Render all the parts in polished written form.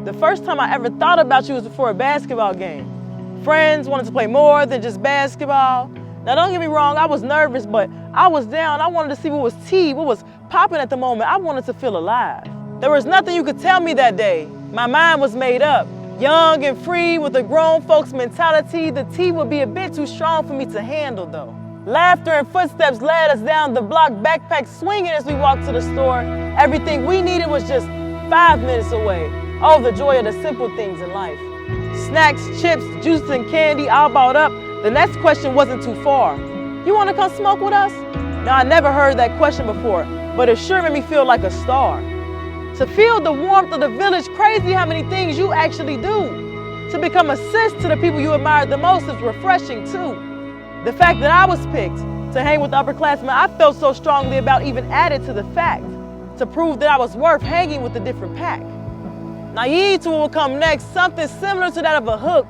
The first time I ever thought about you was before a basketball game. Friends wanted to play more than just basketball. Now don't get me wrong, I was nervous, but I was down. I wanted to see what was tea, what was popping at the moment. I wanted to feel alive. There was nothing you could tell me that day. My mind was made up. Young and free with a grown folks mentality, the tea would be a bit too strong for me to handle though. Laughter and footsteps led us down the block, backpack swinging as we walked to the store. Everything we needed was just 5 minutes away. Oh, the joy of the simple things in life. Snacks, chips, juice, and candy all bought up. The next question wasn't too far. You want to come smoke with us? Now, I never heard that question before, but it sure made me feel like a star. To feel the warmth of the village, crazy how many things you actually do. To become a sis to the people you admire the most is refreshing too. The fact that I was picked to hang with the upperclassmen, I felt so strongly about even added to the fact to prove that I was worth hanging with a different pack. Naive to what would come next, something similar to that of a hook.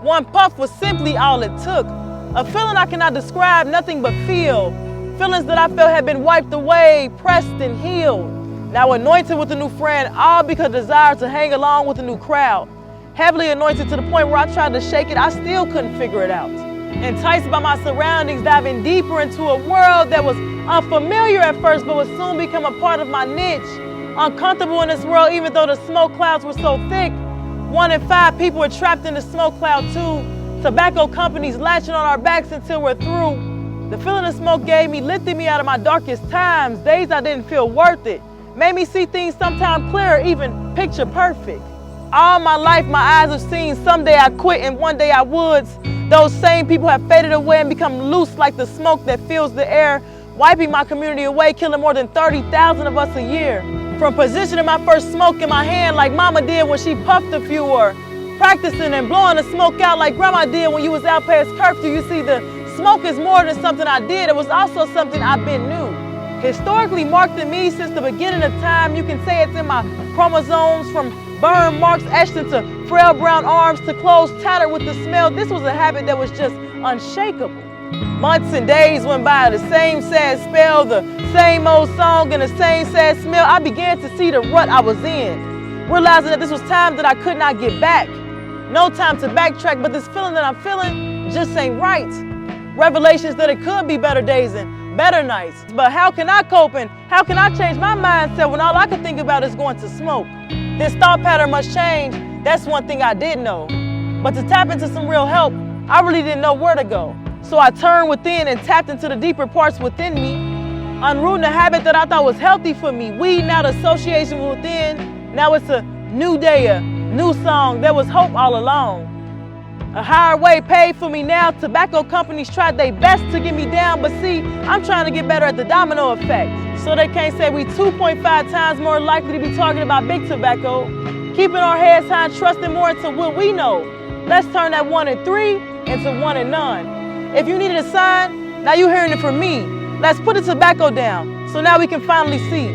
One puff was simply all it took. A feeling I cannot describe, nothing but feel. Feelings that I felt had been wiped away, pressed and healed. Now anointed with a new friend, all because desire to hang along with a new crowd. Heavily anointed to the point where I tried to shake it, I still couldn't figure it out. Enticed by my surroundings, diving deeper into a world that was unfamiliar at first, but would soon become a part of my niche. Uncomfortable in this world, even though the smoke clouds were so thick. 1 in 5 people were trapped in the smoke cloud too. Tobacco companies latching on our backs until we're through. The feeling the smoke gave me lifted me out of my darkest times, days I didn't feel worth it. Made me see things sometimes clearer, even picture perfect. All my life, my eyes have seen someday I quit and one day I would. Those same people have faded away and become loose like the smoke that fills the air, wiping my community away, killing more than 30,000 of us a year. From positioning my first smoke in my hand like mama did when she puffed a few, or practicing and blowing the smoke out like grandma did when you was out past curfew. You see, the smoke is more than something I did, it was also something I've been new. Historically marked in me since the beginning of time, you can say it's in my chromosomes, from burn marks etched into frail brown arms to clothes tattered with the smell. This was a habit that was just unshakable. Months and days went by, the same sad spell, the same old song and the same sad smell. I began to see the rut I was in, realizing that this was time that I could not get back. No time to backtrack, but this feeling that I'm feeling just ain't right. Revelations that it could be better days and better nights. But how can I cope and how can I change my mindset when all I can think about is going to smoke? This thought pattern must change, that's one thing I did know. But to tap into some real help, I really didn't know where to go. So I turned within and tapped into the deeper parts within me, unrooting a habit that I thought was healthy for me, weeding out association within. Now it's a new day, a new song. There was hope all along. A higher way paid for me now. Tobacco companies tried their best to get me down, but see, I'm trying to get better at the domino effect. So they can't say we 2.5 times more likely to be talking about big tobacco. Keeping our heads high and trusting more into what we know. Let's turn that 1 in 3 into 1 in none. If you needed a sign, now you're hearing it from me. Let's put the tobacco down, so now we can finally see.